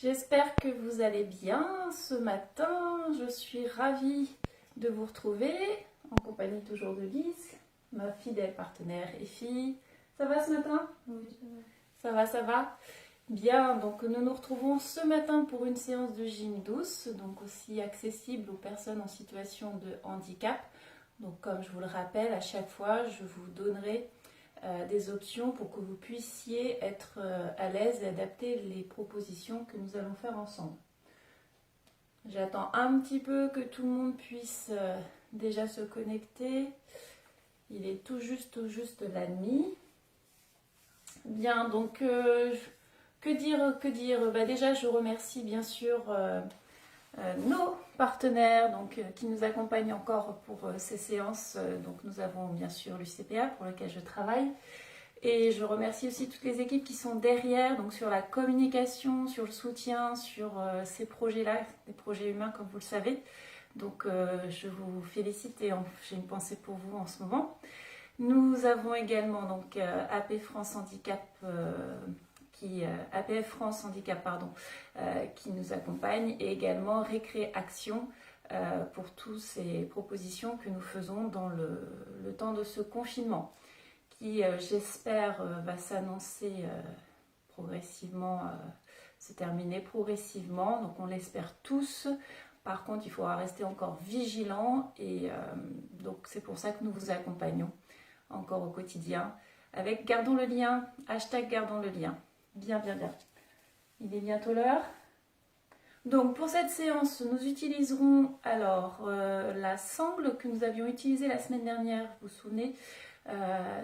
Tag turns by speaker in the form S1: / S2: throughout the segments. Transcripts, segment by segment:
S1: J'espère que vous allez bien ce matin. Je suis ravie de vous retrouver en compagnie toujours de Lise, ma fidèle partenaire et fille. Ça va ce matin?
S2: Oui,
S1: Ça va, ça va. Bien, donc nous nous retrouvons ce matin pour une séance de gym douce, donc aussi accessible aux personnes en situation de handicap. Donc comme je vous le rappelle, à chaque fois, je vous donnerai des options pour que vous puissiez être à l'aise et adapter les propositions que nous allons faire ensemble. J'attends un petit peu que tout le monde puisse déjà se connecter. Il est tout juste la nuit. Bien, donc que dire Bah, déjà, je remercie bien sûr nos partenaires qui nous accompagnent encore pour ces séances. Donc nous avons bien sûr l'UCPA pour lequel je travaille. Et je remercie aussi toutes les équipes qui sont derrière, donc sur la communication, sur le soutien, sur ces projets-là, des projets humains comme vous le savez. Donc je vous félicite et j'ai une pensée pour vous en ce moment. Nous avons également donc AP France Handicap APF France Handicap qui nous accompagne, et également Récré Action pour toutes ces propositions que nous faisons dans le temps de ce confinement qui j'espère va s'annoncer progressivement, se terminer progressivement, donc on l'espère tous. Par contre, il faudra rester encore vigilant et donc c'est pour ça que nous vous accompagnons encore au quotidien avec Gardons le lien, hashtag Gardons le lien. Bien. Il est bientôt l'heure. Donc pour cette séance, nous utiliserons alors la sangle que nous avions utilisée la semaine dernière, vous vous souvenez.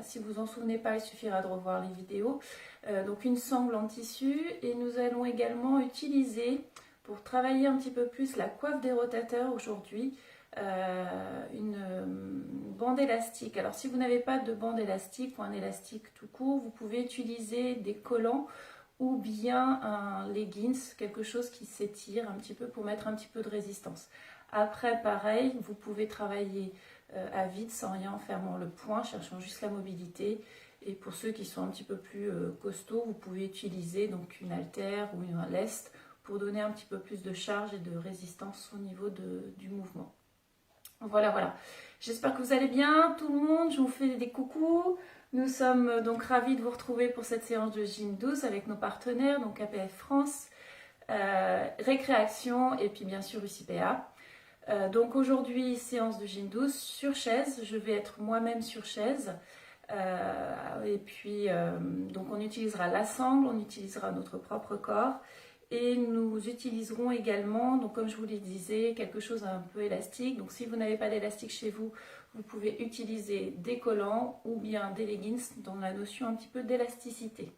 S1: Si vous en souvenez pas, il suffira de revoir les vidéos. Donc une sangle en tissu, et nous allons également utiliser, pour travailler un petit peu plus la coiffe des rotateurs aujourd'hui, une bande élastique. Alors si vous n'avez pas de bande élastique ou un élastique tout court, vous pouvez utiliser des collants ou bien un leggings, quelque chose qui s'étire un petit peu pour mettre un petit peu de résistance. Après, pareil, vous pouvez travailler à vide sans rien, en fermant le poing, cherchant juste la mobilité. Et pour ceux qui sont un petit peu plus costauds, vous pouvez utiliser donc une haltère ou un lest pour donner un petit peu plus de charge et de résistance au niveau du mouvement. Voilà. J'espère que vous allez bien, tout le monde. Je vous fais des coucous. Nous sommes donc ravis de vous retrouver pour cette séance de gym douce avec nos partenaires, donc APF France, Récré Action et puis bien sûr UCPA. Donc aujourd'hui, séance de gym douce sur chaise. Je vais être moi-même sur chaise. Et puis, donc on utilisera la sangle, on utilisera notre propre corps. Et nous utiliserons également, donc comme je vous le disais, quelque chose un peu élastique. Donc si vous n'avez pas d'élastique chez vous, vous pouvez utiliser des collants ou bien des leggings dans la notion un petit peu d'élasticité.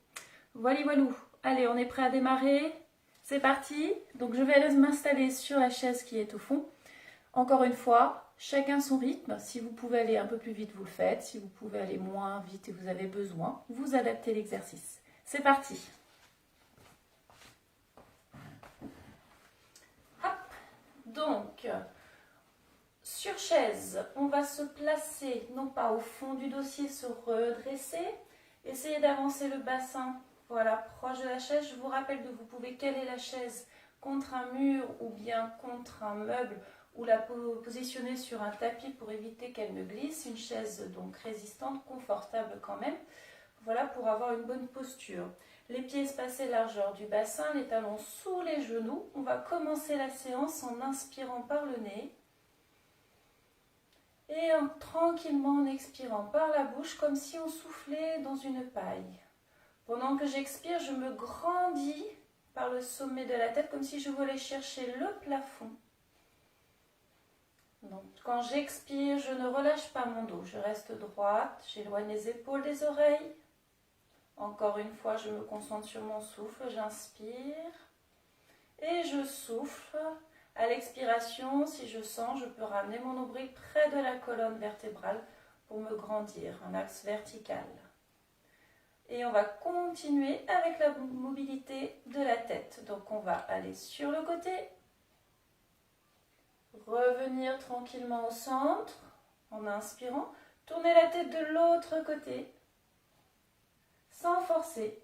S1: Voilà. Allez, on est prêt à démarrer. C'est parti. Donc je vais aller m'installer sur la chaise qui est au fond. Encore une fois, chacun son rythme. Si vous pouvez aller un peu plus vite, vous le faites. Si vous pouvez aller moins vite et vous avez besoin, vous adaptez l'exercice. C'est parti. Hop. Donc, sur chaise, on va se placer, non pas au fond du dossier, se redresser. Essayez d'avancer le bassin, voilà, proche de la chaise. Je vous rappelle que vous pouvez caler la chaise contre un mur ou bien contre un meuble, ou la positionner sur un tapis pour éviter qu'elle ne glisse. Une chaise donc résistante, confortable quand même. Voilà, pour avoir une bonne posture. Les pieds espacés largeur du bassin, les talons sous les genoux. On va commencer la séance en inspirant par le nez. Et tranquillement en expirant par la bouche, comme si on soufflait dans une paille. Pendant que j'expire, je me grandis par le sommet de la tête, comme si je voulais chercher le plafond. Donc, quand j'expire, je ne relâche pas mon dos. Je reste droite, j'éloigne les épaules des oreilles. Encore une fois, je me concentre sur mon souffle. J'inspire et je souffle. À l'expiration, si je sens, je peux ramener mon nombril près de la colonne vertébrale pour me grandir, un axe vertical. Et on va continuer avec la mobilité de la tête. Donc on va aller sur le côté, revenir tranquillement au centre en inspirant, tourner la tête de l'autre côté sans forcer.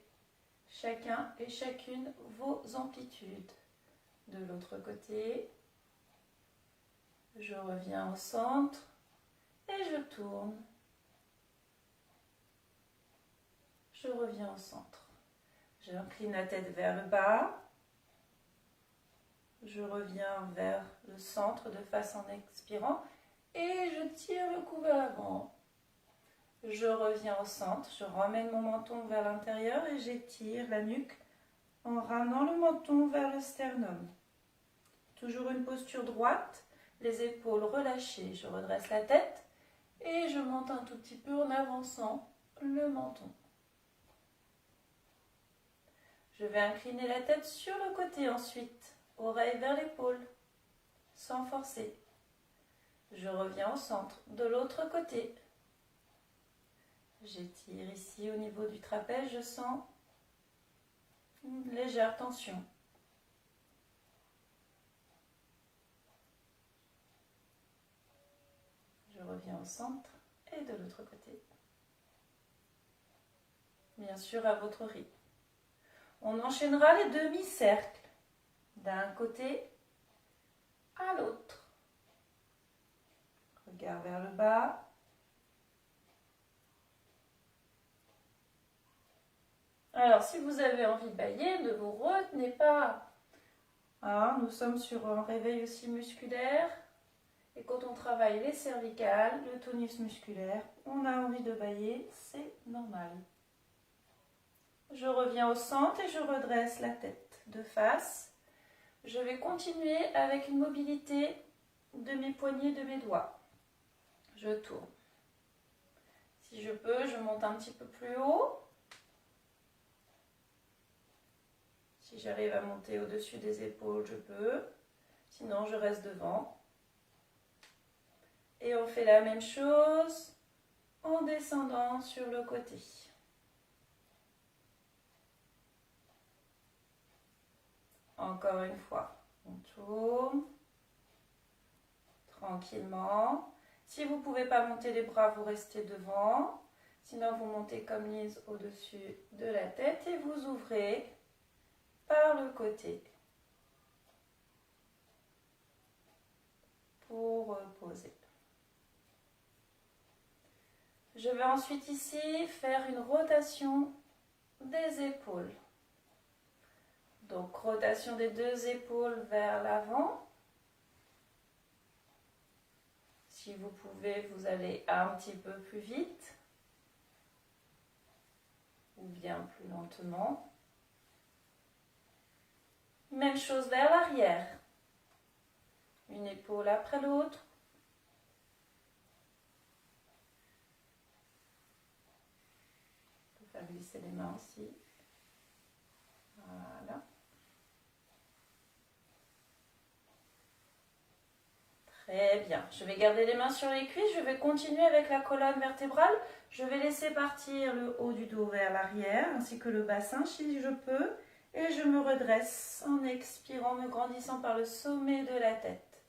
S1: chacun et chacune vos amplitudes. De l'autre côté, je reviens au centre et je tourne. Je reviens au centre. J'incline la tête vers le bas. Je reviens vers le centre de face en expirant et je tire le cou vers l'avant. Je reviens au centre, je ramène mon menton vers l'intérieur et j'étire la nuque en ramenant le menton vers le sternum. Toujours une posture droite, les épaules relâchées. Je redresse la tête et je monte un tout petit peu en avançant le menton. Je vais incliner la tête sur le côté ensuite, oreille vers l'épaule, sans forcer. Je reviens au centre, de l'autre côté. J'étire ici au niveau du trapèze, je sens une légère tension. Je reviens au centre et de l'autre côté. Bien sûr, à votre rythme. On enchaînera les demi-cercles d'un côté à l'autre. Regard vers le bas. Alors, si vous avez envie de bailler, ne vous retenez pas. Hein, nous sommes sur un réveil aussi musculaire. Et quand on travaille les cervicales, le tonus musculaire, on a envie de bailler, c'est normal. Je reviens au centre et je redresse la tête de face. Je vais continuer avec une mobilité de mes poignets, de mes doigts. Je tourne. Si je peux, je monte un petit peu plus haut. Si j'arrive à monter au-dessus des épaules, je peux. Sinon, je reste devant. Et on fait la même chose en descendant sur le côté. Encore une fois, on tourne tranquillement. Si vous ne pouvez pas monter les bras, vous restez devant. Sinon, vous montez comme Lise au-dessus de la tête et vous ouvrez par le côté pour reposer. Je vais ensuite ici faire une rotation des épaules. Donc, rotation des deux épaules vers l'avant. Si vous pouvez, vous allez un petit peu plus vite ou bien plus lentement. Même chose vers l'arrière. Une épaule après l'autre. On peut faire glisser les mains aussi. Voilà. Très bien. Je vais garder les mains sur les cuisses. Je vais continuer avec la colonne vertébrale. Je vais laisser partir le haut du dos vers l'arrière, ainsi que le bassin si je peux. Et je me redresse en expirant, me grandissant par le sommet de la tête.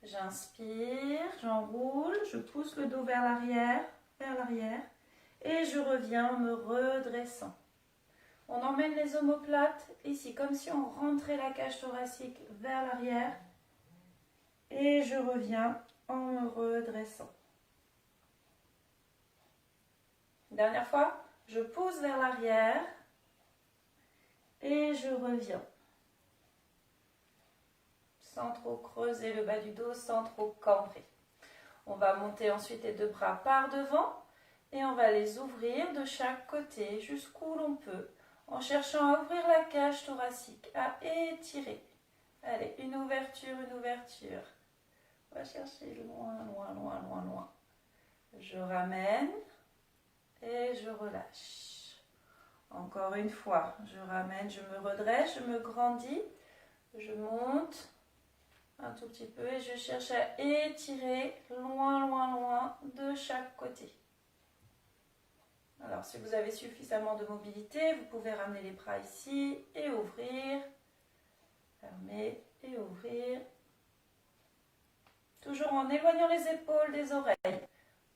S1: J'inspire, j'enroule, je pousse le dos vers l'arrière, et je reviens en me redressant. On emmène les omoplates ici, comme si on rentrait la cage thoracique vers l'arrière. Et je reviens en me redressant. Dernière fois, je pousse vers l'arrière et je reviens. Sans trop creuser le bas du dos, sans trop cambrer. On va monter ensuite les deux bras par devant et on va les ouvrir de chaque côté jusqu'où l'on peut, en cherchant à ouvrir la cage thoracique, à étirer. Allez, une ouverture, une ouverture. On va chercher loin, loin, loin, loin, loin. Je ramène et je relâche. Encore une fois, je ramène, je me redresse, je me grandis, je monte un tout petit peu et je cherche à étirer loin, loin, loin de chaque côté. Alors, si vous avez suffisamment de mobilité, vous pouvez ramener les bras ici et ouvrir. Fermer et ouvrir. Toujours en éloignant les épaules des oreilles.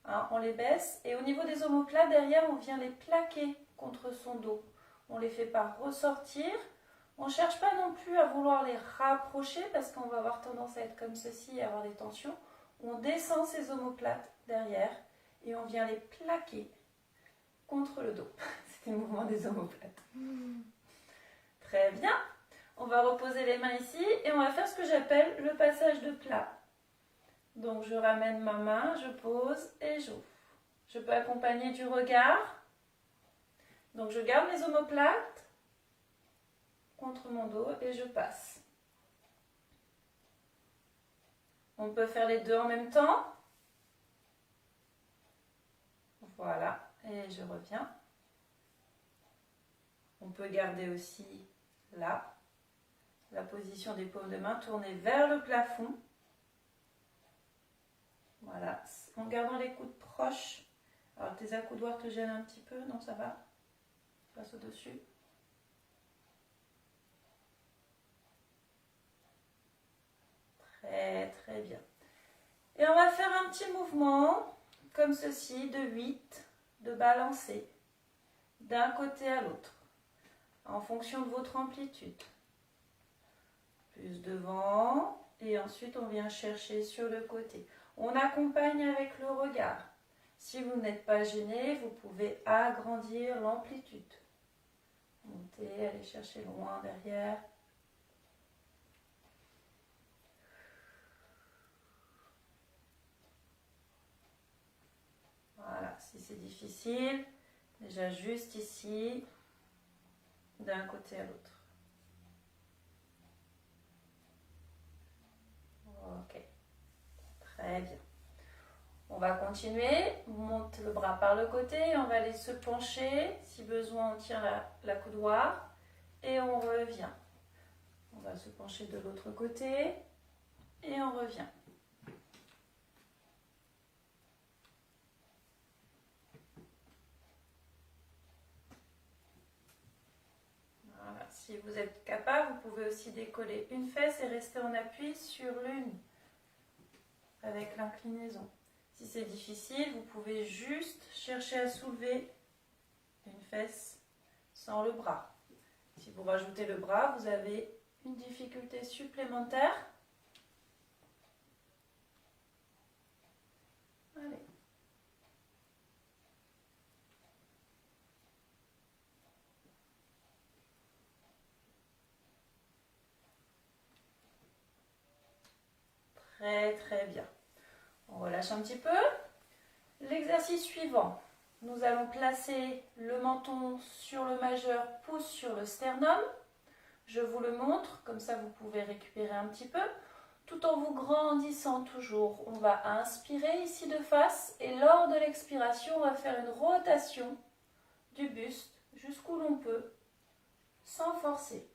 S1: Hein, on les baisse et au niveau des omoplates, derrière, on vient les plaquer contre son dos. On ne les fait pas ressortir. On ne cherche pas non plus à vouloir les rapprocher parce qu'on va avoir tendance à être comme ceci et avoir des tensions. On descend ces omoplates derrière et on vient les plaquer contre le dos. C'était le mouvement des omoplates. Très bien. On va reposer les mains ici et on va faire ce que j'appelle le passage de plat. Donc je ramène ma main, je pose et j'ouvre. Je peux accompagner du regard. Donc je garde mes omoplates contre mon dos et je passe. On peut faire les deux en même temps. Voilà, et je reviens. On peut garder aussi là la position des paumes de main tournée vers le plafond. Voilà, en gardant les coudes proches. Alors tes accoudoirs te gênent un petit peu, non ça va? Passe au-dessus. Très très bien. Et on va faire un petit mouvement comme ceci de 8, de balancer d'un côté à l'autre en fonction de votre amplitude. Plus devant et ensuite on vient chercher sur le côté. On accompagne avec le regard. Si vous n'êtes pas gêné, vous pouvez agrandir l'amplitude. Montez, allez chercher loin derrière. Voilà, si c'est difficile, déjà juste ici, d'un côté à l'autre. Ok, très bien. On va continuer, on monte le bras par le côté, on va aller se pencher, si besoin on tient l'accoudoir et on revient. On va se pencher de l'autre côté et on revient. Voilà. Si vous êtes capable, vous pouvez aussi décoller une fesse et rester en appui sur l'une avec l'inclinaison. Si c'est difficile, vous pouvez juste chercher à soulever une fesse sans le bras. Si vous rajoutez le bras, vous avez une difficulté supplémentaire. Allez. Très très bien. On relâche un petit peu. L'exercice suivant. Nous allons placer le menton sur le majeur, pouce sur le sternum. Je vous le montre, comme ça vous pouvez récupérer un petit peu. Tout en vous grandissant toujours, on va inspirer ici de face et lors de l'expiration, on va faire une rotation du buste jusqu'où l'on peut, sans forcer.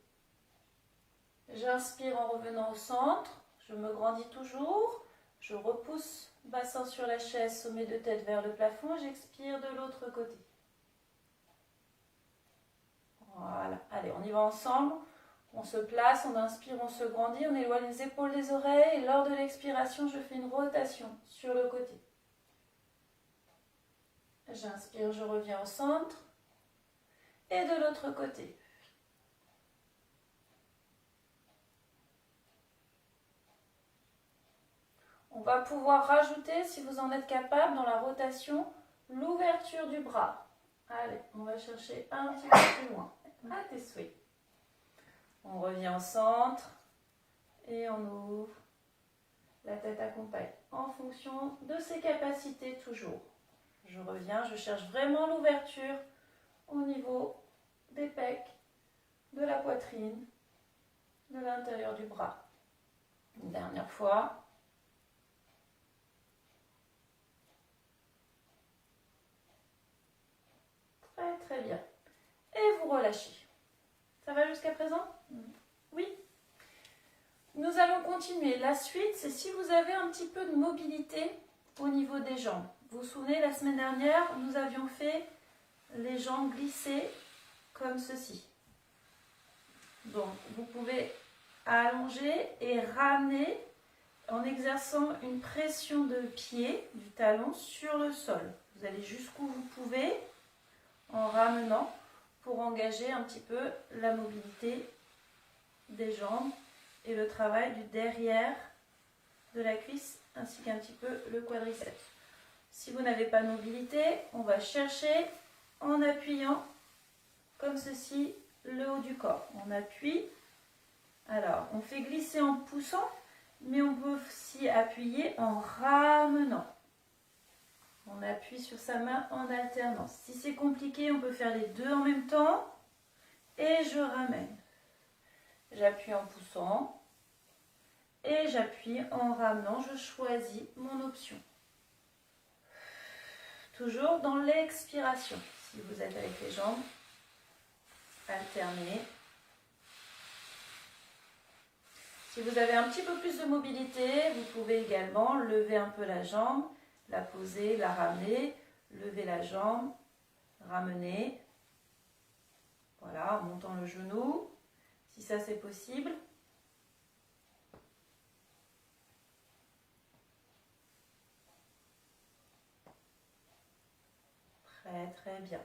S1: J'inspire en revenant au centre, je me grandis toujours, je repousse bassin sur la chaise, sommet de tête vers le plafond, j'expire de l'autre côté. Voilà, allez, on y va ensemble. On se place, on inspire, on se grandit, on éloigne les épaules des oreilles et lors de l'expiration, je fais une rotation sur le côté. J'inspire, je reviens au centre et de l'autre côté. On va pouvoir rajouter, si vous en êtes capable, dans la rotation, l'ouverture du bras. Allez, on va chercher un petit peu plus loin. À tes souhaits. On revient au centre et on ouvre. La tête accompagne en fonction de ses capacités toujours. Je reviens, je cherche vraiment l'ouverture au niveau des pecs, de la poitrine, de l'intérieur du bras. Une dernière fois. Très très bien. Et vous relâchez. Ça va jusqu'à présent? Oui. Nous allons continuer. La suite, c'est si vous avez un petit peu de mobilité au niveau des jambes. Vous vous souvenez, la semaine dernière, nous avions fait les jambes glissées comme ceci. Donc, vous pouvez allonger et ramener en exerçant une pression de pied, du talon, sur le sol. Vous allez jusqu'où vous pouvez en ramenant. pour engager un petit peu la mobilité des jambes et le travail du derrière de la cuisse ainsi qu'un petit peu le quadriceps. Si vous n'avez pas de mobilité, on va chercher en appuyant comme ceci le haut du corps. On appuie, alors on fait glisser en poussant, mais on peut aussi appuyer en ramenant. On appuie sur sa main en alternance. Si c'est compliqué, on peut faire les deux en même temps et je ramène. J'appuie en poussant et j'appuie en ramenant. Je choisis mon option. Toujours dans l'expiration. Si vous êtes avec les jambes, alternez. Si vous avez un petit peu plus de mobilité, vous pouvez également lever un peu la jambe, la poser, la ramener, lever la jambe, ramener. Voilà, en montant le genou, si ça c'est possible. Très bien.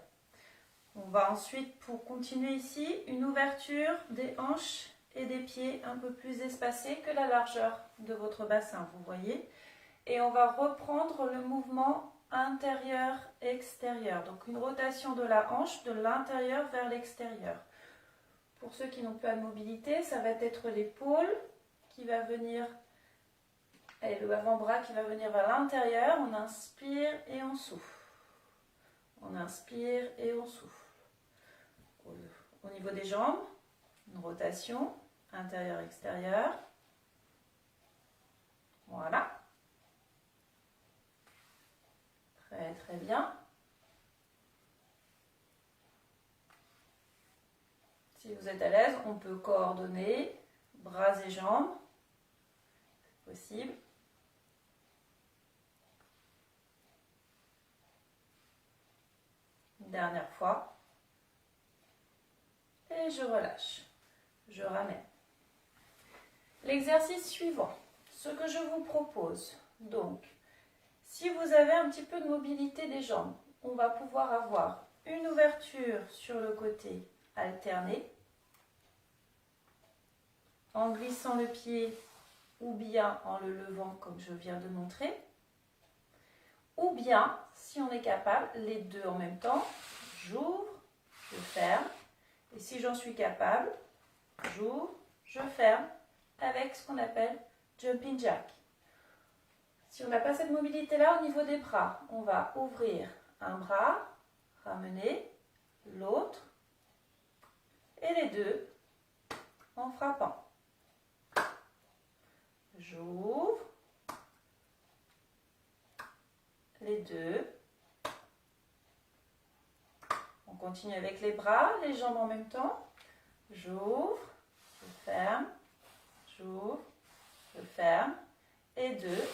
S1: On va ensuite, pour continuer ici, une ouverture des hanches et des pieds un peu plus espacés que la largeur de votre bassin, vous voyez. Et on va reprendre le mouvement intérieur-extérieur. Donc une rotation de la hanche de l'intérieur vers l'extérieur. Pour ceux qui n'ont pas de mobilité, ça va être l'épaule qui va venir, et le avant-bras qui va venir vers l'intérieur. On inspire et on souffle. On inspire et on souffle. Au niveau des jambes, une rotation intérieur-extérieur. Voilà. Très bien. Si vous êtes à l'aise, on peut coordonner bras et jambes. C'est possible. Une dernière fois. Et je relâche. Je ramène. L'exercice suivant, ce que je vous propose, donc, si vous avez un petit peu de mobilité des jambes, on va pouvoir avoir une ouverture sur le côté alterné, en glissant le pied ou bien en le levant comme je viens de montrer, ou bien, si on est capable, les deux en même temps, j'ouvre, je ferme, et si j'en suis capable, j'ouvre, je ferme, avec ce qu'on appelle jumping jack. Si on n'a pas cette mobilité-là au niveau des bras, on va ouvrir un bras, ramener l'autre, et les deux en frappant. J'ouvre, les deux. On continue avec les bras, les jambes en même temps. J'ouvre, je ferme, j'ouvre, je ferme, et deux,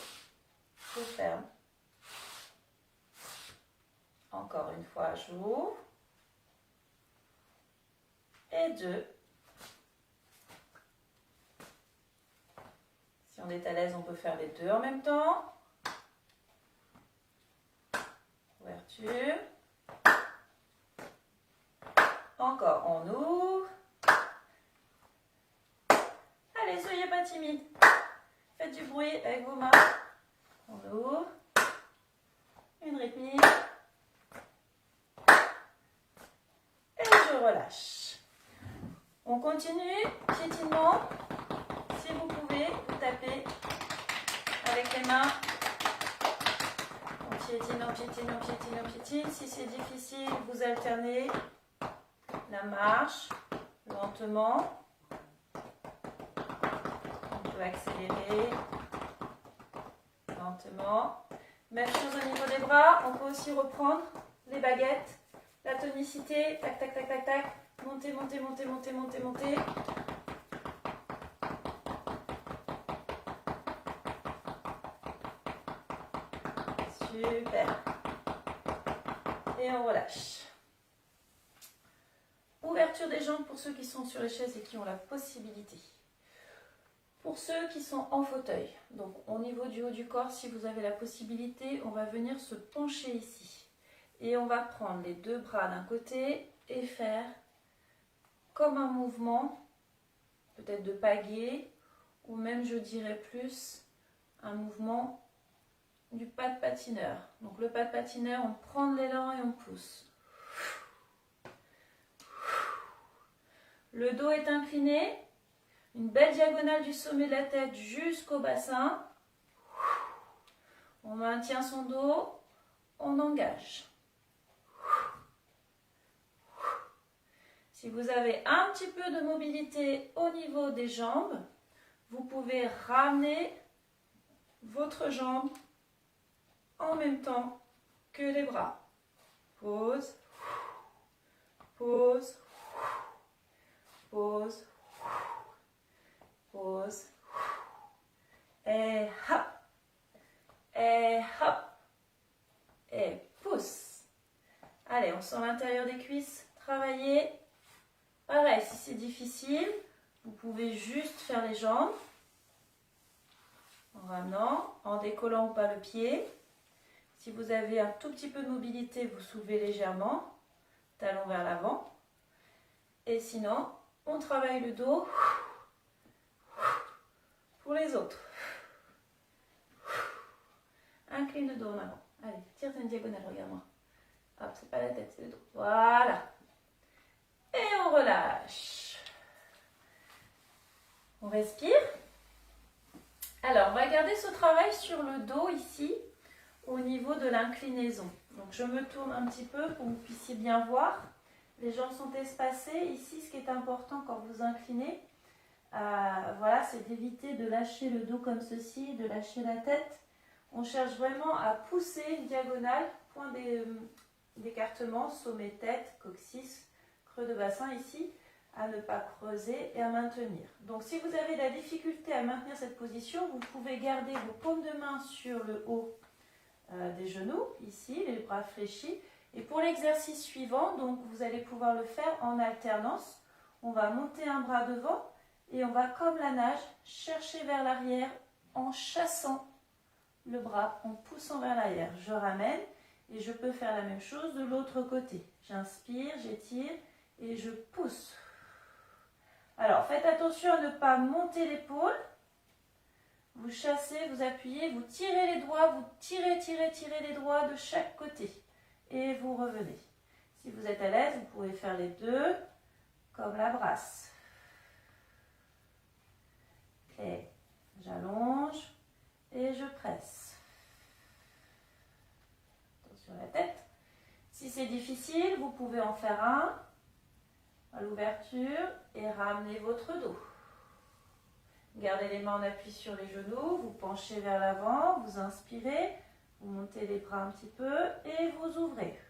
S1: je ferme. Encore une fois, j'ouvre, et deux. Si on est à l'aise, on peut faire les deux en même temps. Ouverture. Encore, on ouvre. Allez, soyez pas timide. Faites du bruit avec vos mains. On ouvre. Une rythmique. Et je relâche. On continue. Piétinement. Si vous pouvez, vous tapez avec les mains. On piétine, on piétine, on piétine, on piétine. Si c'est difficile, vous alternez la marche lentement. On peut accélérer lentement. Même chose au niveau des bras. On peut aussi reprendre les baguettes, la tonicité. Tac, tac, tac, tac, tac. Monter, monter, monter, monter, monter, monter. Super. Et on relâche. Ouverture des jambes pour ceux qui sont sur les chaises et qui ont la possibilité. Pour ceux qui sont en fauteuil, donc au niveau du haut du corps, si vous avez la possibilité, on va venir se pencher ici. Et on va prendre les deux bras d'un côté et faire comme un mouvement, peut-être de pagaie, ou même je dirais plus un mouvement du pas de patineur. Donc le pas de patineur, on prend de l'élan et on pousse. Le dos est incliné, une belle diagonale du sommet de la tête jusqu'au bassin. On maintient son dos, on engage. Si vous avez un petit peu de mobilité au niveau des jambes, vous pouvez ramener votre jambe en même temps que les bras. Pause, pause, pause, pause, et hop, et hop, et pousse. Allez, on sent l'intérieur des cuisses travailler. Pareil, si c'est difficile, vous pouvez juste faire les jambes en ramenant, en décollant ou pas le pied. Si vous avez un tout petit peu de mobilité, vous soulevez légèrement, talon vers l'avant. Et sinon, on travaille le dos pour les autres. Incline le dos en avant. Allez, tire une diagonale, regarde-moi. Hop, c'est pas la tête, c'est le dos. Voilà. Et on relâche. On respire. Alors, on va garder ce travail sur le dos ici, au niveau de l'inclinaison. Donc, je me tourne un petit peu pour que vous puissiez bien voir. Les jambes sont espacées. Ici, ce qui est important quand vous inclinez, voilà, c'est d'éviter de lâcher le dos comme ceci, de lâcher la tête. On cherche vraiment à pousser une diagonale, point d'écartement, sommet tête, coccyx, creux de bassin ici, à ne pas creuser et à maintenir. Donc si vous avez de la difficulté à maintenir cette position, vous pouvez garder vos paumes de main sur le haut des genoux, ici, les bras fléchis. Et pour l'exercice suivant, donc vous allez pouvoir le faire en alternance. On va monter un bras devant et on va, comme la nage, chercher vers l'arrière en chassant le bras, en poussant vers l'arrière. Je ramène et je peux faire la même chose de l'autre côté. J'inspire, j'étire et je pousse. Alors, faites attention à ne pas monter l'épaule. Vous chassez, vous appuyez, vous tirez les doigts, vous tirez les doigts de chaque côté. Et vous revenez. Si vous êtes à l'aise, vous pouvez faire les deux, comme la brasse. Et j'allonge et je presse. Attention à la tête. Si c'est difficile, vous pouvez en faire un à l'ouverture et ramener votre dos. Gardez les mains en appui sur les genoux, vous penchez vers l'avant, vous inspirez, vous montez les bras un petit peu et vous ouvrez.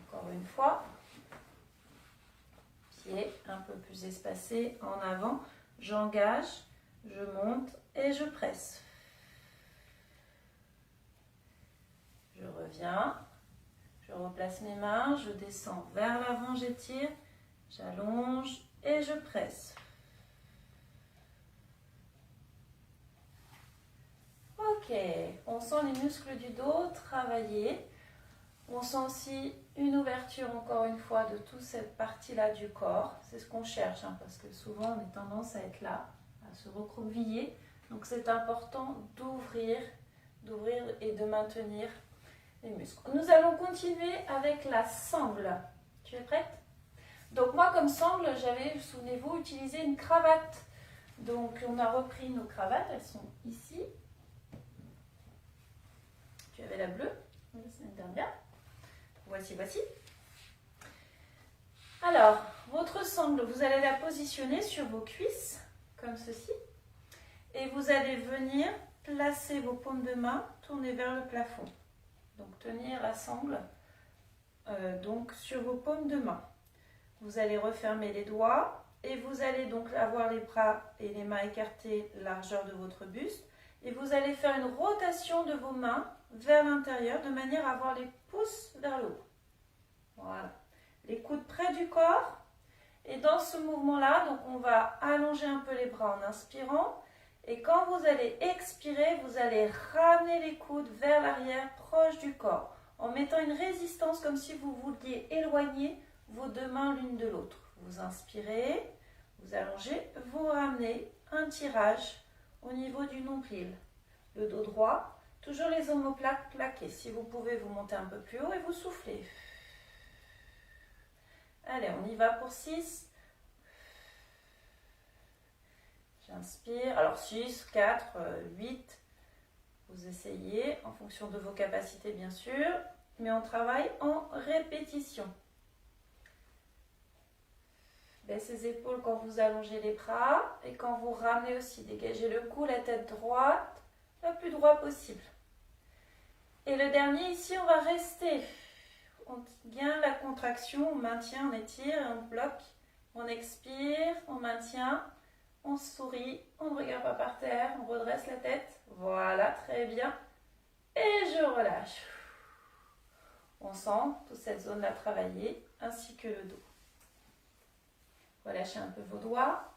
S1: Encore une fois, pieds un peu plus espacés en avant, j'engage, je monte et je presse. Je reviens. Je replace mes mains, je descends vers l'avant, j'étire, j'allonge et je presse. Ok, on sent les muscles du dos travailler. On sent aussi une ouverture, encore une fois, de toute cette partie-là du corps. C'est ce qu'on cherche, hein, parce que souvent on a tendance à être là, à se recroqueviller. Donc c'est important d'ouvrir et de maintenir les muscles. Nous allons continuer avec la sangle. Tu es prête? Donc moi, comme sangle, j'avais, souvenez-vous, utilisé une cravate. Donc on a repris nos cravates, elles sont ici. Tu avais la bleue la semaine dernière. Voici. Alors, votre sangle, vous allez la positionner sur vos cuisses, comme ceci. Et vous allez venir placer vos paumes de main, tourner vers le plafond. Donc tenir la sangle donc sur vos paumes de main. Vous allez refermer les doigts et vous allez donc avoir les bras et les mains écartés largeur de votre buste. Et vous allez faire une rotation de vos mains vers l'intérieur de manière à avoir les pouces vers le haut. Voilà. Les coudes près du corps. Et dans ce mouvement-là, donc on va allonger un peu les bras en inspirant. Et quand vous allez expirer, vous allez ramener les coudes vers l'arrière, proche du corps. en mettant une résistance comme si vous vouliez éloigner vos deux mains l'une de l'autre. Vous inspirez, vous allongez, vous ramenez un tirage au niveau du nombril. Le dos droit, toujours les omoplates plaquées. Si vous pouvez, vous montez un peu plus haut et vous soufflez. Allez, on y va pour 6. J'inspire. Alors 6, 4, 8. Vous essayez en fonction de vos capacités, bien sûr. Mais on travaille en répétition. Baissez les épaules quand vous allongez les bras. Et quand vous ramenez aussi, dégagez le cou, la tête droite, le plus droit possible. Et le dernier, ici, on va rester. On gagne la contraction, on maintient, on étire, on bloque. On expire, on maintient, on sourit, on ne regarde pas par terre, on redresse la tête. Voilà, très bien. Et je relâche. On sent toute cette zone-là travailler, ainsi que le dos. Relâchez un peu vos doigts.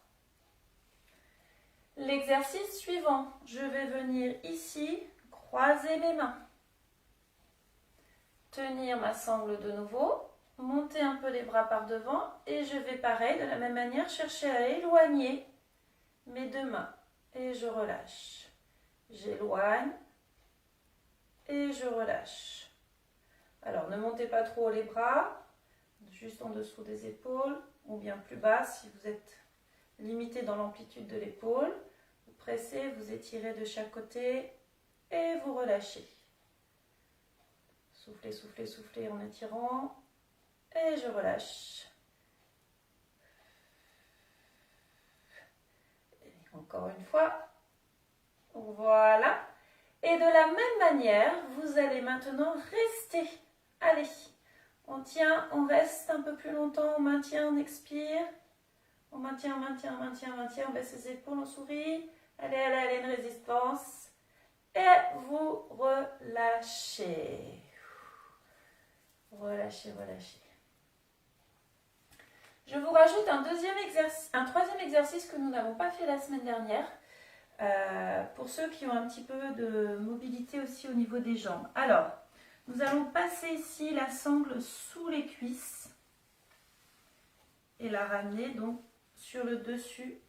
S1: L'exercice suivant, je vais venir ici, croiser mes mains. Tenir ma sangle de nouveau, monter un peu les bras par devant et je vais pareil, de la même manière, chercher à éloigner mes deux mains. Et je relâche. J'éloigne et je relâche. Alors, ne montez pas trop les bras, juste en dessous des épaules ou bien plus bas si vous êtes limité dans l'amplitude de l'épaule. Vous pressez, vous étirez de chaque côté et vous relâchez. Soufflez, soufflez, soufflez en étirant. Et je relâche. Et encore une fois. Voilà. Et de la même manière, vous allez maintenant rester. Allez. On tient, on reste un peu plus longtemps. On maintient, on expire. On maintient, on maintient, on maintient, on maintient. On baisse les épaules, on sourit. Allez, allez, allez, une résistance. Et vous relâchez. Relâchez, relâchez. Je vous rajoute un troisième exercice que nous n'avons pas fait la semaine dernière. Pour ceux qui ont un petit peu de mobilité aussi au niveau des jambes. Alors, nous allons passer ici la sangle sous les cuisses et la ramener donc sur le dessus,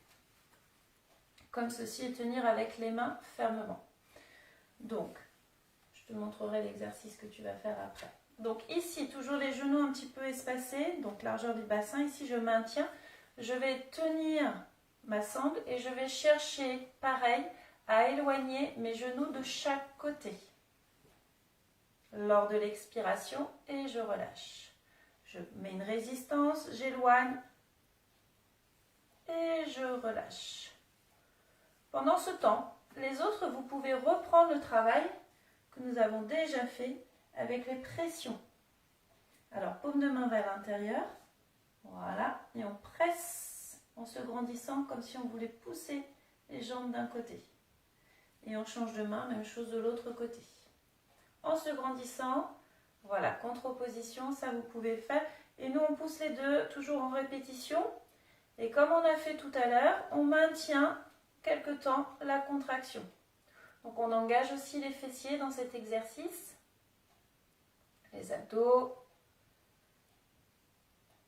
S1: comme ceci, et tenir avec les mains fermement. Donc, je te montrerai l'exercice que tu vas faire après. Donc ici, toujours les genoux un petit peu espacés, donc largeur du bassin. Ici, je maintiens. Je vais tenir ma sangle et je vais chercher, pareil, à éloigner mes genoux de chaque côté. Lors de l'expiration, et je relâche. Je mets une résistance, j'éloigne et je relâche. Pendant ce temps, les autres, vous pouvez reprendre le travail que nous avons déjà fait avec les pressions. Alors, paume de main vers l'intérieur. Voilà. Et on presse en se grandissant comme si on voulait pousser les jambes d'un côté. Et on change de main, même chose de l'autre côté. En se grandissant, voilà, contre-opposition, ça vous pouvez faire. Et nous, on pousse les deux, toujours en répétition. Et comme on a fait tout à l'heure, on maintient quelque temps la contraction. Donc, on engage aussi les fessiers dans cet exercice. Les abdos,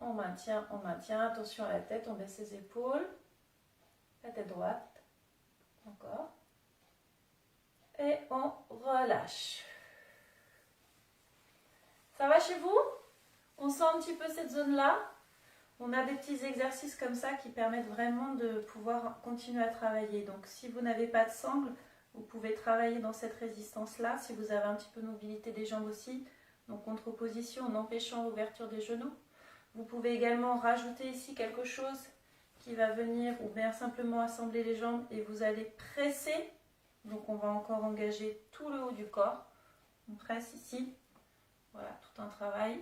S1: on maintient, attention à la tête, on baisse les épaules, la tête droite, encore, et on relâche. Ça va chez vous? On sent un petit peu cette zone-là? On a des petits exercices comme ça qui permettent vraiment de pouvoir continuer à travailler. Donc si vous n'avez pas de sangle, vous pouvez travailler dans cette résistance-là, si vous avez un petit peu de mobilité des jambes aussi. Donc contre-position en empêchant l'ouverture des genoux. Vous pouvez également rajouter ici quelque chose qui va venir ou bien simplement assembler les jambes et vous allez presser. Donc on va encore engager tout le haut du corps. On presse ici. Voilà, tout un travail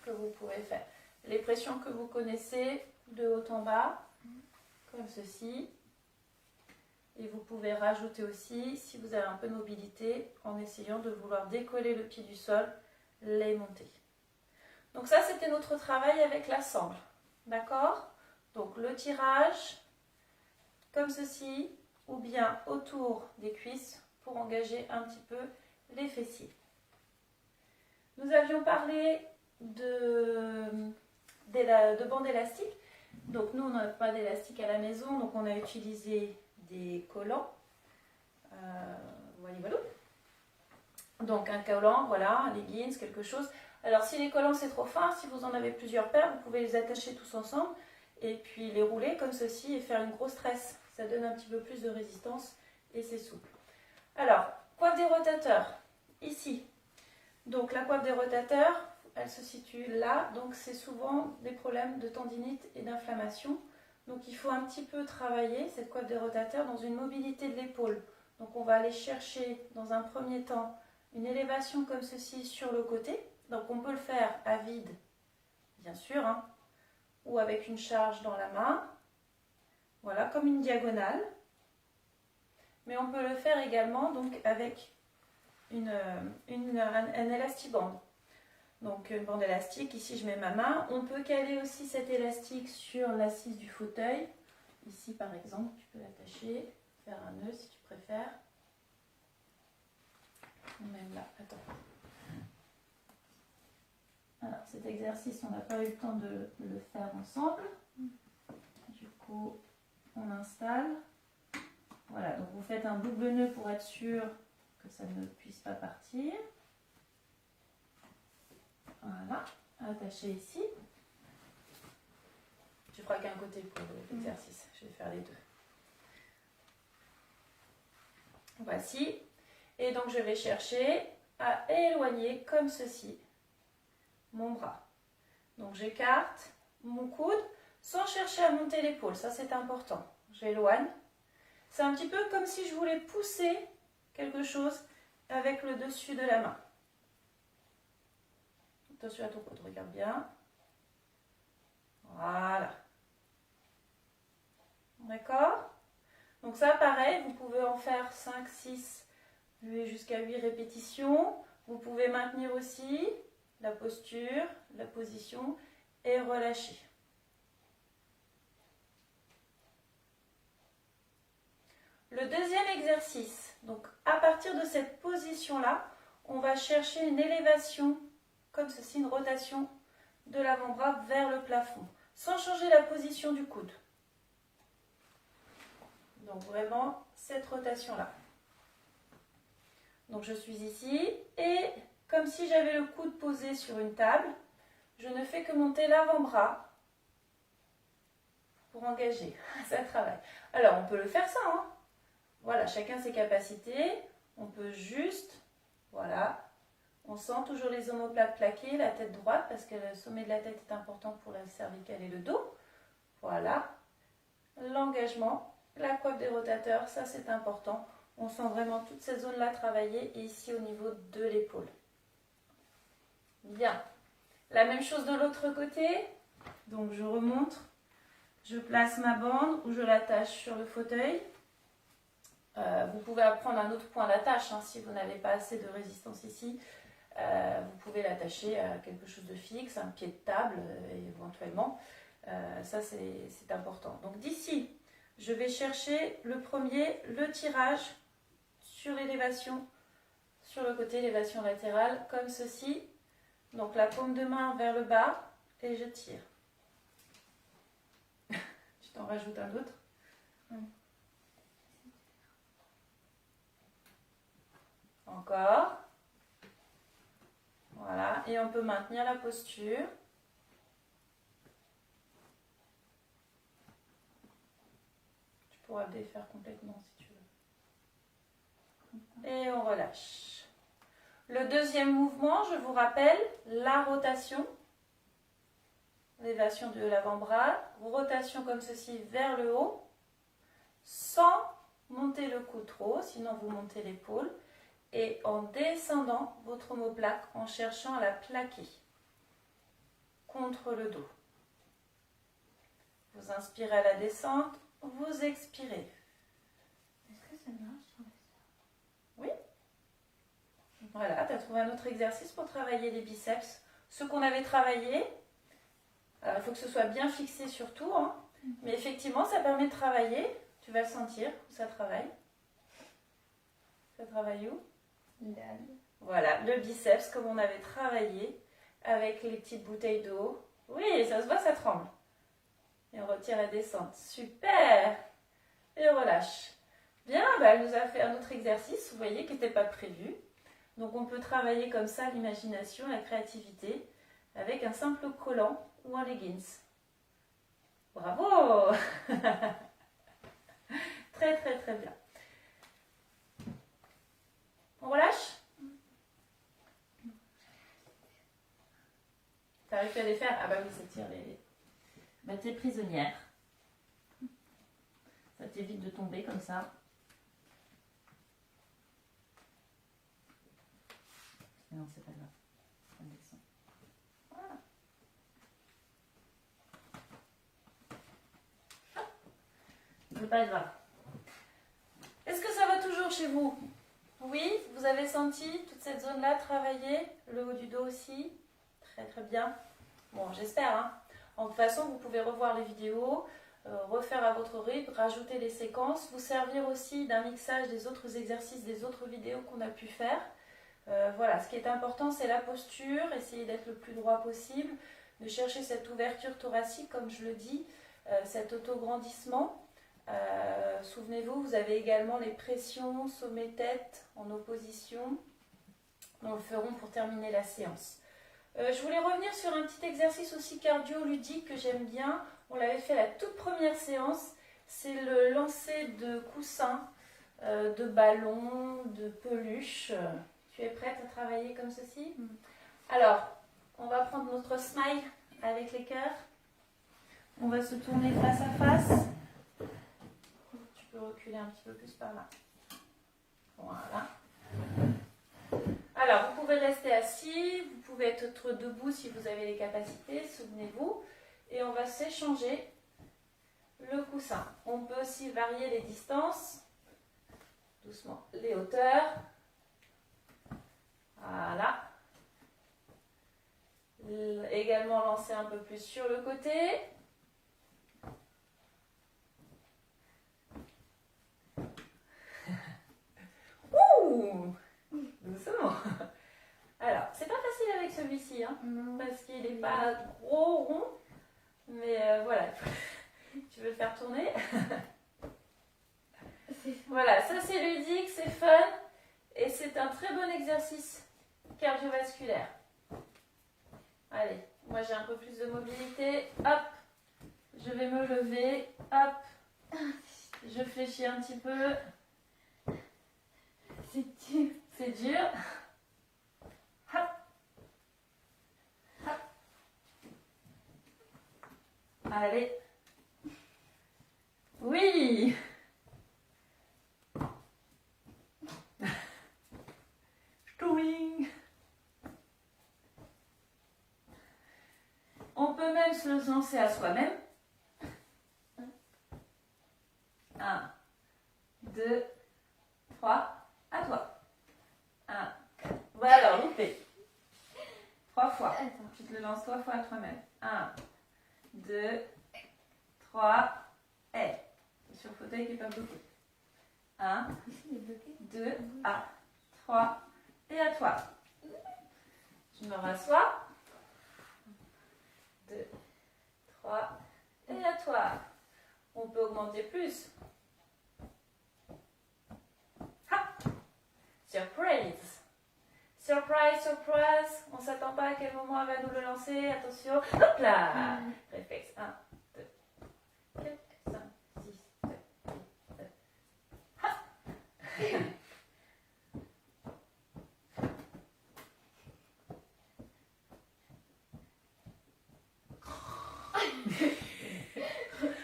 S1: que vous pouvez faire. Les pressions que vous connaissez de haut en bas, comme ceci. Et vous pouvez rajouter aussi, si vous avez un peu de mobilité, en essayant de vouloir décoller le pied du sol, les monter. Donc ça, c'était notre travail avec la sangle. D'accord? Donc le tirage, comme ceci, ou bien autour des cuisses, pour engager un petit peu les fessiers. Nous avions parlé de bandes élastiques. Donc nous, on n'a pas d'élastique à la maison, donc on a utilisé des collants. Voilà. Donc un collant, voilà, un leggings, quelque chose. Alors si les collants c'est trop fin, si vous en avez plusieurs paires, vous pouvez les attacher tous ensemble et puis les rouler comme ceci et faire une grosse tresse. Ça donne un petit peu plus de résistance et c'est souple. Alors, coiffe des rotateurs, ici. Donc la coiffe des rotateurs, elle se situe là, donc c'est souvent des problèmes de tendinite et d'inflammation. Donc il faut un petit peu travailler cette coiffe des rotateurs dans une mobilité de l'épaule. Donc on va aller chercher dans un premier temps une élévation comme ceci sur le côté. Donc on peut le faire à vide, bien sûr, hein, ou avec une charge dans la main. Voilà, comme une diagonale. Mais on peut le faire également donc avec un élastibande. Donc une bande élastique, ici je mets ma main. On peut caler aussi cet élastique sur l'assise du fauteuil. Ici par exemple, tu peux l'attacher, faire un nœud si tu préfères. Ou même là, attends. Alors cet exercice, on n'a pas eu le temps de le faire ensemble. Du coup, on installe. Voilà, donc vous faites un double nœud pour être sûr que ça ne puisse pas partir. Voilà, attaché ici. Tu feras qu'un côté pour l'exercice, je vais faire les deux. Voici. Et donc je vais chercher à éloigner comme ceci mon bras. Donc j'écarte mon coude sans chercher à monter l'épaule, ça c'est important. J'éloigne. C'est un petit peu comme si je voulais pousser quelque chose avec le dessus de la main. Attention à ton coude, regarde bien. Voilà. D'accord? Donc ça, pareil, vous pouvez en faire 5, 6, jusqu'à 8 répétitions. Vous pouvez maintenir aussi la posture, la position et relâcher. Le deuxième exercice, donc à partir de cette position-là, on va chercher une élévation, comme ceci, une rotation de l'avant-bras vers le plafond, sans changer la position du coude. Donc vraiment, cette rotation-là. Donc je suis ici, et comme si j'avais le coude posé sur une table, je ne fais que monter l'avant-bras pour engager. Ça travaille. Alors on peut le faire ça, hein. Voilà, chacun ses capacités. On peut juste, voilà, on sent toujours les omoplates plaquées, la tête droite, parce que le sommet de la tête est important pour la cervicale et le dos. Voilà, l'engagement, la coiffe des rotateurs, ça c'est important. On sent vraiment toute cette zone-là travailler, et ici au niveau de l'épaule. Bien, la même chose de l'autre côté. Donc je remonte, je place ma bande ou je l'attache sur le fauteuil. Vous pouvez prendre un autre point d'attache, hein, si vous n'avez pas assez de résistance ici. Vous pouvez l'attacher à quelque chose de fixe, un pied de table éventuellement. Ça c'est important. Donc d'ici, je vais chercher le premier, le tirage sur élévation, sur le côté, élévation latérale, comme ceci. Donc la paume de main vers le bas et je tire. Tu t'en rajoutes un autre. Encore. Voilà, et on peut maintenir la posture. Tu pourras le défaire complètement si tu veux. Et on relâche. Le deuxième mouvement, je vous rappelle, la rotation. L'élévation de l'avant-bras. Rotation comme ceci vers le haut. Sans monter le cou trop, sinon vous montez l'épaule. Et en descendant votre omoplate, en cherchant à la plaquer contre le dos. Vous inspirez à la descente, vous expirez.
S2: Est-ce que ça marche sur la
S1: Oui. Voilà, tu as trouvé un autre exercice pour travailler les biceps. Ce qu'on avait travaillé, alors il faut que ce soit bien fixé surtout, hein, mais effectivement ça permet de travailler, tu vas le sentir, ça travaille. Ça travaille où?
S2: l'âne.
S1: Voilà, le biceps comme on avait travaillé avec les petites bouteilles d'eau. Oui, ça se voit, ça tremble. Et on retire et descend. Super. Et on relâche. Bien, bah, elle nous a fait un autre exercice, vous voyez, qui n'était pas prévu. Donc on peut travailler comme ça l'imagination, la créativité, avec un simple collant ou un leggings. Bravo. Très très très bien. On relâche? T'arrives à les faire? Ah bah oui, ça tire les... Bah t'es prisonnière. Ça t'évite de tomber comme ça. Non, c'est pas grave. Ça descend. Voilà. C'est pas grave. Est-ce que ça va toujours chez vous? Oui, vous avez senti toute cette zone-là travailler? Le haut du dos aussi? Très très bien. Bon, j'espère. Hein. De toute façon, vous pouvez revoir les vidéos, refaire à votre rythme, rajouter les séquences, vous servir aussi d'un mixage des autres exercices, des autres vidéos qu'on a pu faire. Voilà, ce qui est important, c'est la posture, essayer d'être le plus droit possible, de chercher cette ouverture thoracique, comme je le dis, cet autograndissement. Souvenez-vous, vous avez également les pressions sommet-tête en opposition. Nous le ferons pour terminer la séance. Je voulais revenir sur un petit exercice aussi cardio-ludique que j'aime bien. On l'avait fait la toute première séance. C'est le lancer de coussins, de ballons, de peluches. Tu es prête à travailler comme ceci? Alors, on va prendre notre smile avec les cœurs. On va se tourner face à face. Tu peux reculer un petit peu plus par là. Voilà. Alors, vous pouvez rester assis, vous pouvez être debout si vous avez les capacités, souvenez-vous. Et on va s'échanger le coussin. On peut aussi varier les distances, doucement, les hauteurs. Voilà. Également lancer un peu plus sur le côté. Ouh! Doucement. Alors, c'est pas facile avec celui-ci, hein, parce qu'il n'est pas gros rond, mais voilà, tu veux le faire tourner. Voilà, ça c'est ludique, c'est fun, et c'est un très bon exercice cardiovasculaire. Allez, moi j'ai un peu plus de mobilité, hop, je vais me lever, hop, je fléchis un petit peu. C'est dur. C'est dur. Hop. Hop. Allez. Oui. Stowing. On peut même se lancer à soi-même. 1, 2, 3. À toi. 1. Voilà, alors, loupé. 3 fois.
S2: Attends.
S1: Tu te le lances 3 fois à toi-même. 1, 2, 3. Et. Sur le fauteuil qui n'est pas bloqué. 1, 2, 3. Et à toi. Je me rassois. 2, 3. Et à toi. On peut augmenter plus. Surprise! Surprise, surprise! On ne s'attend pas à quel moment elle va nous le lancer. Attention. Hop là! Réflexe. 1, 2, 4, 5, 6, 7, 8, 9. Hop!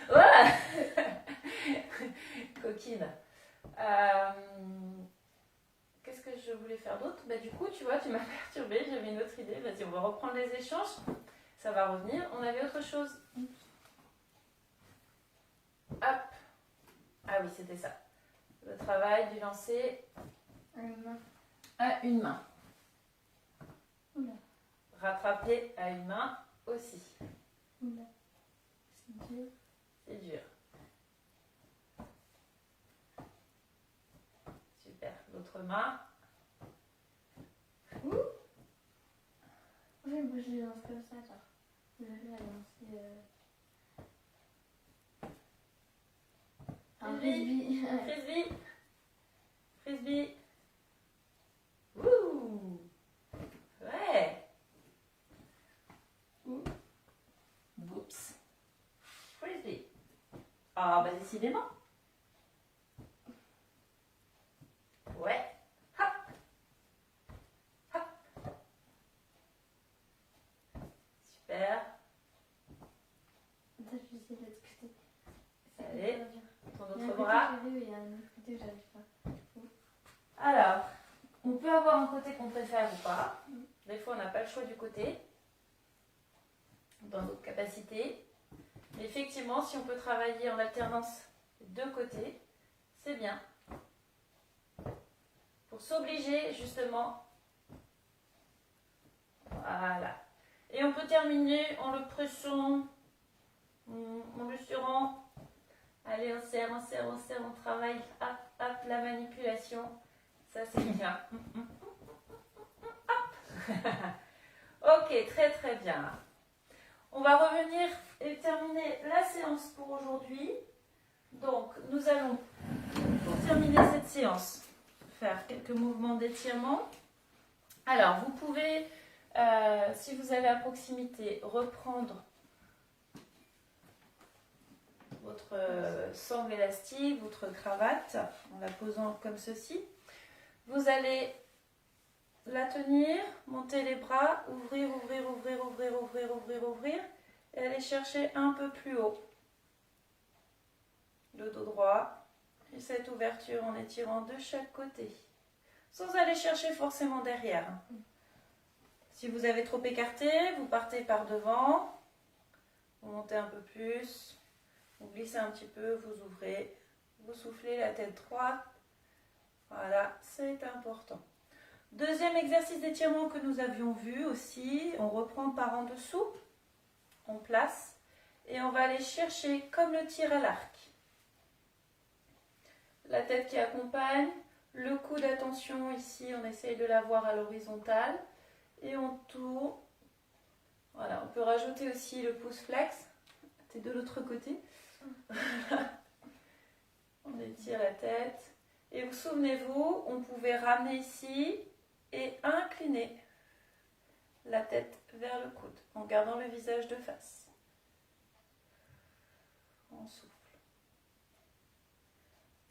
S1: Voilà! Coquine. Qu'est-ce que je voulais faire d'autre? Bah, du coup, tu vois, tu m'as perturbée, j'avais une autre idée. Vas-y, on va reprendre les échanges. Ça va revenir. On avait autre chose. Hop. Ah oui, c'était ça. Le travail du lancer à une main.
S2: Oula.
S1: Rattraper à une main aussi.
S2: Oula. C'est dur.
S1: C'est dur. Super. L'autre main.
S2: Oui, moi je les lance comme ça, genre. Je vais la lancer. Un frisbee.
S1: Frisbee. Frisbee. Wouh. Ouais. Oups. Frisbee. Ah, bah décidément. Ouais. Hop. Hop. Super.
S2: Attends, je vais essayer de l'autre côté.
S1: Allez. Ton
S2: Il y a un
S1: autre
S2: côté
S1: bras.
S2: que j'arrive et il y a un autre côté que j'arrive pas.
S1: Alors, on peut avoir un côté qu'on préfère ou pas. Des fois, on n'a pas le choix du côté dans notre capacité. Mais effectivement, si on peut travailler en alternance les deux côtés, c'est bien. Pour s'obliger, justement. Voilà. Et on peut terminer en le pressant, en le serrant. Allez, on serre, on serre, on serre, on travaille. Hop, hop, la manipulation. Ça, c'est bien. Ok, très très bien. On va revenir et terminer la séance pour aujourd'hui. Donc, nous allons, pour terminer cette séance, faire quelques mouvements d'étirement. Alors, vous pouvez, si vous avez à proximité, reprendre votre sangle élastique, votre cravate, en la posant comme ceci. Vous allez la tenir, monter les bras, ouvrir, ouvrir, ouvrir, ouvrir, ouvrir, ouvrir, ouvrir, et aller chercher un peu plus haut. Le dos droit, et cette ouverture en étirant de chaque côté, sans aller chercher forcément derrière. Si vous avez trop écarté, vous partez par devant, vous montez un peu plus, vous glissez un petit peu, vous ouvrez, vous soufflez la tête droite. Voilà, c'est important. Deuxième exercice d'étirement que nous avions vu aussi, on reprend par en dessous, on place et on va aller chercher comme le tir à l'arc. La tête qui accompagne, le coude, attention ici, on essaye de l'avoir à l'horizontale et on tourne. Voilà, on peut rajouter aussi le pouce flex, c'est de l'autre côté. On étire la tête et vous souvenez-vous, on pouvait ramener ici et incliner la tête vers le coude en gardant le visage de face. On souffle.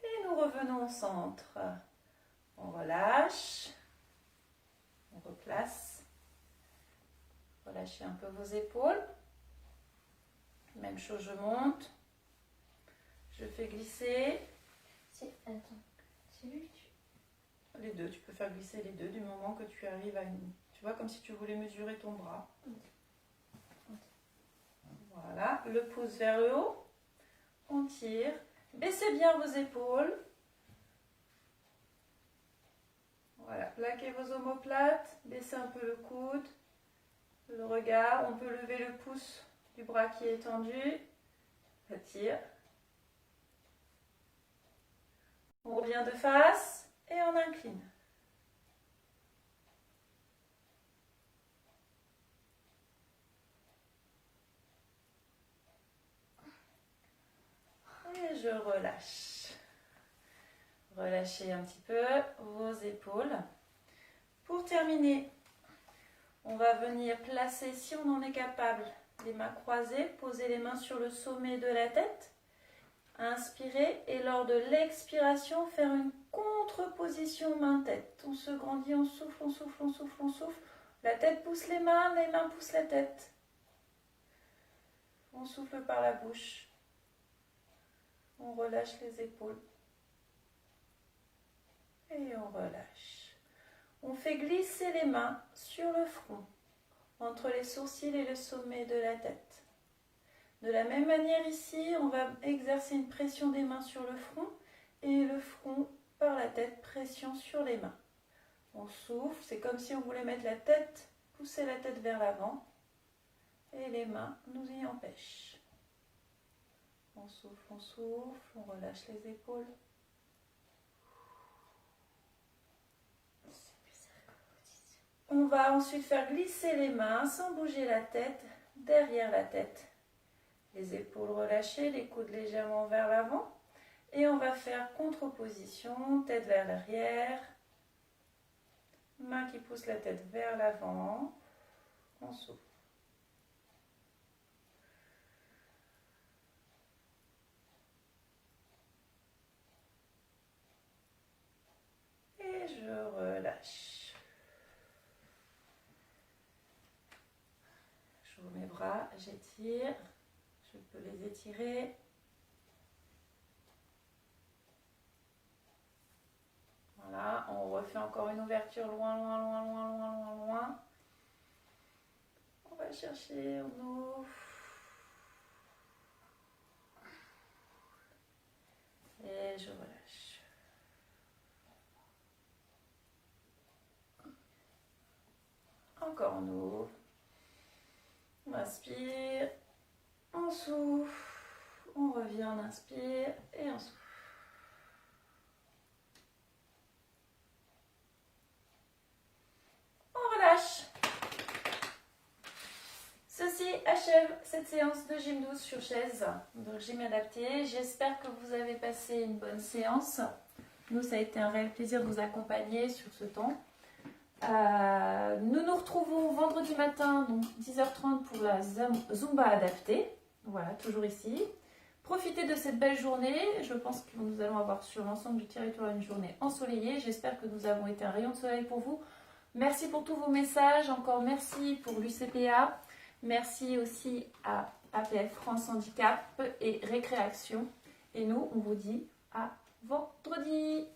S1: Et nous revenons au centre. On relâche. On replace. Relâchez un peu vos épaules. Même chose, je monte. Je fais glisser.
S2: Attends, c'est lui que tu...
S1: Les deux, tu peux faire glisser les deux du moment que tu arrives à une... Tu vois, comme si tu voulais mesurer ton bras. Voilà, le pouce vers le haut. On tire. Baissez bien vos épaules. Voilà, plaquez vos omoplates. Baissez un peu le coude. Le regard. On peut lever le pouce du bras qui est tendu. Ça tire. On revient de face et on incline. Et je relâche. Relâchez un petit peu vos épaules. Pour terminer, on va venir placer, si on en est capable, les mains croisées, poser les mains sur le sommet de la tête. Inspirez et lors de l'expiration, faire une contre-position main-tête. On se grandit, on souffle, on souffle, on souffle, on souffle. La tête pousse les mains poussent la tête. On souffle par la bouche. On relâche les épaules. Et on relâche. On fait glisser les mains sur le front, entre les sourcils et le sommet de la tête. De la même manière ici, on va exercer une pression des mains sur le front et le front par la tête, pression sur les mains. On souffle, c'est comme si on voulait mettre la tête, pousser la tête vers l'avant et les mains nous y empêchent. On souffle, on relâche les épaules. On On va ensuite faire glisser les mains sans bouger la tête, derrière la tête. Les épaules relâchées, les coudes légèrement vers l'avant. Et on va faire contre-position, tête vers l'arrière. Main qui pousse la tête vers l'avant. On souffle. Et je relâche. J'ouvre mes bras, j'étire. Je peux les étirer. Voilà, on refait encore une ouverture loin, loin, loin, loin, loin, loin, loin. On va chercher, on ouvre. Et je relâche. Encore on ouvre. On inspire. On souffle. On revient, on inspire et on souffle. Relâche. Ceci achève cette séance de gym douce sur chaise, de gym adapté. J'espère que vous avez passé une bonne séance. Nous, ça a été un réel plaisir de vous accompagner sur ce temps. Nous nous retrouvons vendredi matin, donc 10h30 pour la Zumba adaptée. Voilà, toujours ici. Profitez de cette belle journée. Je pense que nous allons avoir sur l'ensemble du territoire une journée ensoleillée. J'espère que nous avons été un rayon de soleil pour vous. Merci pour tous vos messages. Encore merci pour l'UCPA. Merci aussi à APF France Handicap et Récréaction. Et nous, on vous dit à vendredi.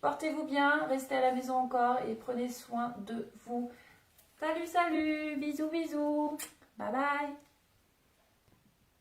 S1: Portez-vous bien, restez à la maison encore et prenez soin de vous. Salut, salut, bisous, bisous. Bye bye.